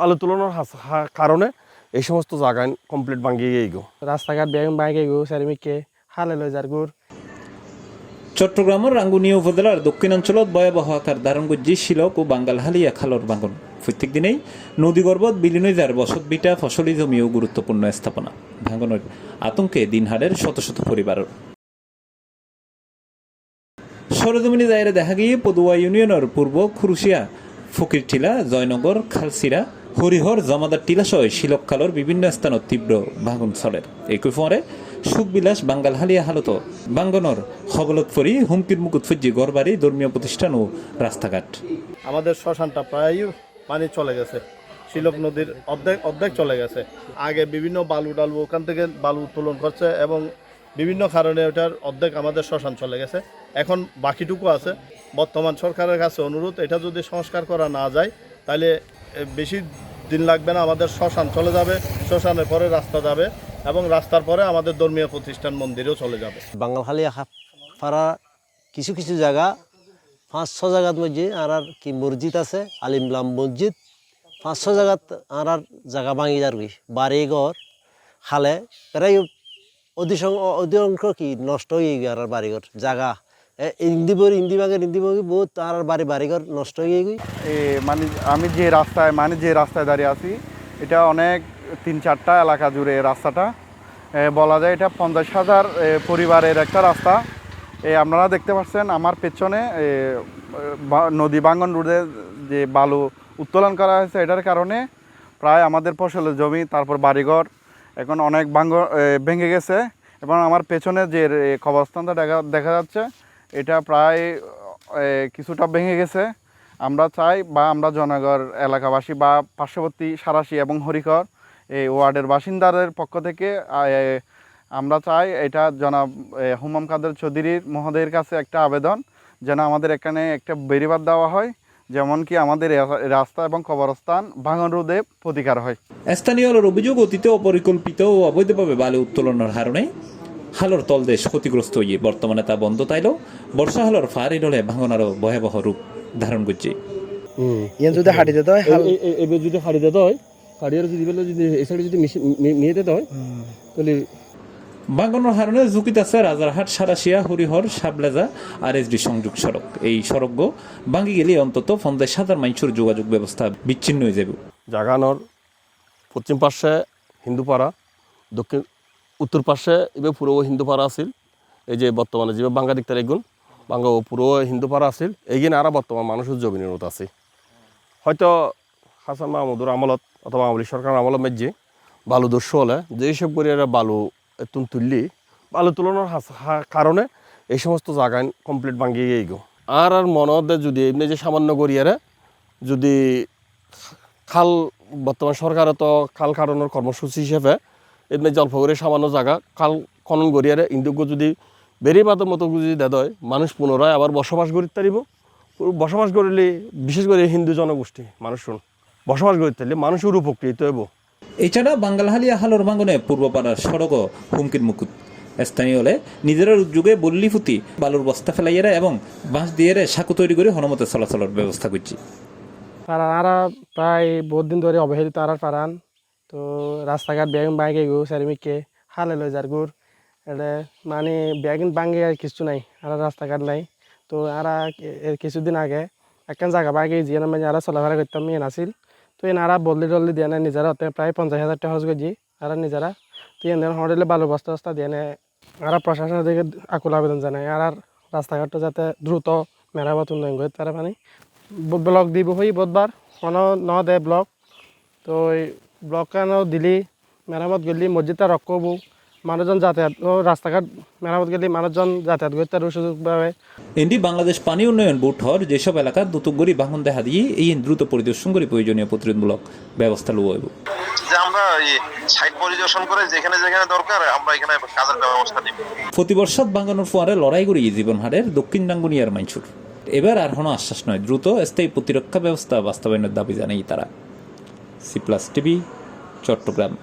বালু তোলানোর কারণে এই সমস্ত জায়গায় কমপ্লিট ভাঙিয়ে গো রাস্তাঘাট বেগম ভাঙিয়ে গো চারিমিককে হালে লই যার গুড়। চট্টগ্রামের রাঙ্গুনিয়া উপজেলার দক্ষিণাঞ্চলত ভয়াবহ আকার ধারণ করছে শিলক ও বাঙ্গালহালিয়া খালর ভাঙন। প্রত্যেক দিনেই নদীগর্ভত বিলীন হয়ে যার বসত বিটা ফসলি জমি ও গুরুত্বপূর্ণ স্থাপনা। ভাঙনের আতঙ্কে দিনহাটের শত শত পরিবারের। সরজমিনে দায়েরে দেখা গিয়ে পদুয়া ইউনিয়নের পূর্ব খুরুশিয়া, ফকিরটিলা, জয়নগর, খালসিরা, হরিহর, জমাদার টিলা সহ শিলক খালর বিভিন্ন স্থানত তীব্র ভাঙন চলের। একই ফরে সুখবিলাস বাঙ্গালহালিয়া হালত ভাঙ্গনের হবলত ফরি হুমকির মুকুট ফুজি গড়বাড়ি, ধর্মীয় প্রতিষ্ঠান ও রাস্তাঘাট। আমাদের শ্মশানটা প্রায় পানি চলে গেছে, শিলক নদীর অর্ধেক চলে গেছে। আগে বিভিন্ন বালু ডালু ওখান থেকে বালু উত্তোলন করছে এবং বিভিন্ন কারণে ওটার অর্ধেক আমাদের শ্মশান চলে গেছে। এখন বাকিটুকু আছে। বর্তমান সরকারের কাছে অনুরোধ, এটা যদি সংস্কার করা না যায় তাহলে বেশি দিন লাগবে না, আমাদের শ্মশান চলে যাবে, শ্মশানের পরে রাস্তা যাবে এবং রাস্তার পরে আমাদের ধর্মীয় প্রতিষ্ঠান মন্দিরেও চলে যাবে। বাঙ্গালহালিয়া পাড়া কিছু কিছু জায়গা 5-6 জায়গার মধ্যে আর কি মসজিদ আছে, আলিমলাম মসজিদ 5-6 জায়গাত আর জায়গা ভাঙি যার বাড়িঘর খালে প্রায় অধিকাংশ কি নষ্ট হয়ে গিয়ে আর বাড়িঘর জায়গা ইন্দি ভাঙি বহুত আর বাড়িঘর নষ্ট হয়ে গিয়ে। মানে আমি যে রাস্তায় দাঁড়িয়ে আছি, এটা অনেক 3-4টা এলাকা জুড়ে রাস্তাটা বলা যায় এটা 50,000 পরিবারের একটা রাস্তা। আপনারা দেখতে পাচ্ছেন আমার পেছনে নদী ভাঙ্গন রোডে যে বালু উত্তোলন করা হয়েছে, এটার কারণে প্রায় আমাদের ফসলের জমি, তারপর বাড়িঘর এখন অনেক ভেঙে গেছে। এবং আমার পেছনে যে কবরস্থানটা দেখা যাচ্ছে, এটা প্রায় কিছুটা ভেঙে গেছে। আমরা চাই বা আমরা জনগণ এলাকাবাসী বা পার্শ্ববর্তী সারাশি এবং হরিকর এই ওয়ার্ডের বাসিন্দাদের পক্ষ থেকে আমরা চাই এটা জনাব হুমাম কাদের চৌধুরী মহোদয়ের কাছে একটা আবেদন, যেন আমাদের এখানে একটা বেড়িবাঁধ দেওয়া হয়, যেমন কি আমাদের রাস্তা এবং কবরস্থান ভাঙন রোধে প্রতিকার হয়। স্থানীয়দের অভিযোগ, অতীতে অপরিকল্পিত ও অবৈধভাবে বালু উত্তোলনের কারণে হালর তলদেশ ক্ষতিগ্রস্ত হয়ে বর্তমানে তা বন্ধ তাইলেও বর্ষা হালর ফারি ডলে ভাঙন আরো ভয়াবহ রূপ ধারণ করছে। যদি হাঁটি দিতে হয়, এবার যদি হাঁটি দিতে হয়, হাঁড়িয়ার যদি এই সাইডে যদি নিয়ে দিতে হয় তাহলে ভাঙনের কারণে ঝুঁকিতে আছে রাজারহাট, সারাশিয়া, হরিহর, সাবলেজা আর এসডি সংযোগ সড়ক। এই সড়ক ভাঙি গেলে অন্তত 50,000 মানুষের যোগাযোগ ব্যবস্থা বিচ্ছিন্ন হয়ে যাবে। জাগানোর পশ্চিম পাশে হিন্দুপাড়া, উত্তর পাশে এবার পুরো হিন্দুপাড়া আছিল। এই যে বর্তমানে যে বাঙ্গা দিকটার এগুন বাঙ্গা পুরো হিন্দুপাড়া আছিল, এইখানে আর বর্তমান মানুষের জমিনের মতো আছে। হয়তো হাসান মাহমুদুর আমলত অথবা আওয়ামী লীগ সরকার আমলত মেজে বালু দস্যু হলে যেসব করে বালু তুললি বালু তোলানোর কারণে এই সমস্ত জায়গায় কমপ্লিট ভাঙিয়ে গো। আর মনে যদি এমনি যে সামান্য গড়িয়ারে যদি খাল, বর্তমান সরকারে তো খাল কাটানোর কর্মসূচি হিসেবে এমনি জল্প করে সামান্য জায়গা খাল খনন গড়িয়ারে ইন্দুজ্ঞ যদি বেড়িবাঁধের মতো যদি দেয় হয়, মানুষ পুনরায় আবার বসবাস করতে পারিব। বসবাস করলে বিশেষ করে হিন্দু জনগোষ্ঠী মানুষ বসবাস করতে পারলে মানুষের উপকৃত হইব। এছাড়া বাঙ্গালহালিয়া হালর ভাঙনে পূর্বপাড়ার সড়কও হুমকির মুকুট। স্থানীয় হলে নিজেরা উদ্যোগে বল্লি ফুতি বালুর বস্তা ফেলাইয়েরা এবং বাঁশ দিয়ে সাঁকো তৈরি করে হনুমতে চলাচলের ব্যবস্থা করছি। তারা প্রায় বহুত দিন ধরে অবহেলিত আর পারান, তো রাস্তাঘাট বেগম ভাঙিয়ে গো চারিমিককে হালে লই যার গুড়। এটা মানে বেগিন ভাঙে আর কিছু নাই, আর রাস্তাঘাট নাই। তো আর কিছুদিন আগে একখান জায়গা ভাঙে যে মানে আর চলাফেরা করতাম মেন আসিল, তো এনারা বদলি টদলি দিয়ে নেয় নিজেরা, হতে প্রায় 50,000 টাকা খরচ করছি আর নিজেরা। তো এনে হোটেলে বালু বস্তা দিয়ে নেয় আর প্রশাসনের দিকে আকুল আবেদন জানায় আর রাস্তাঘাটটা যাতে দ্রুত মেরামত উন্নয়ন করে। তারা মানে ব্লক দিব হই বুধবার কোনো ন দেয় ব্লক, তো এই ব্লক কেন দিলি মেরামত গেলি মসজিদটা রক্ষব মানুষজন যাতায়াত, রাস্তাঘাট মেরামত গেলে মানুষজন যাতায়াত করতে আরও সুযোগ পাবে। এনডি বাংলাদেশ পানি উন্নয়ন বোর্ড হওয়ার যেসব এলাকার দ্রুতগড়ি ভাঙন দেখা দিয়ে এই দ্রুত পরিদর্শন করে প্রয়োজনীয় প্রতিরোধমূলক ব্যবস্থা লওয়া হইব। যে আমরা সাইট পরিদর্শন করে যেখানে যেখানে দরকার আমরা এখানে কাজের ব্যবস্থা নিব। প্রতি বর্ষাত ভাঙনের ফোয়ারে লড়াই করি জীবনহারের দক্ষিণ রাঙ্গুনিয়ার মাইনসুর। এবার আর কোনো আশ্বাস নয়, দ্রুত স্থায়ী প্রতিরক্ষা ব্যবস্থা বাস্তবায়নের দাবি জানাই তারা। C+ TV, Chittagong.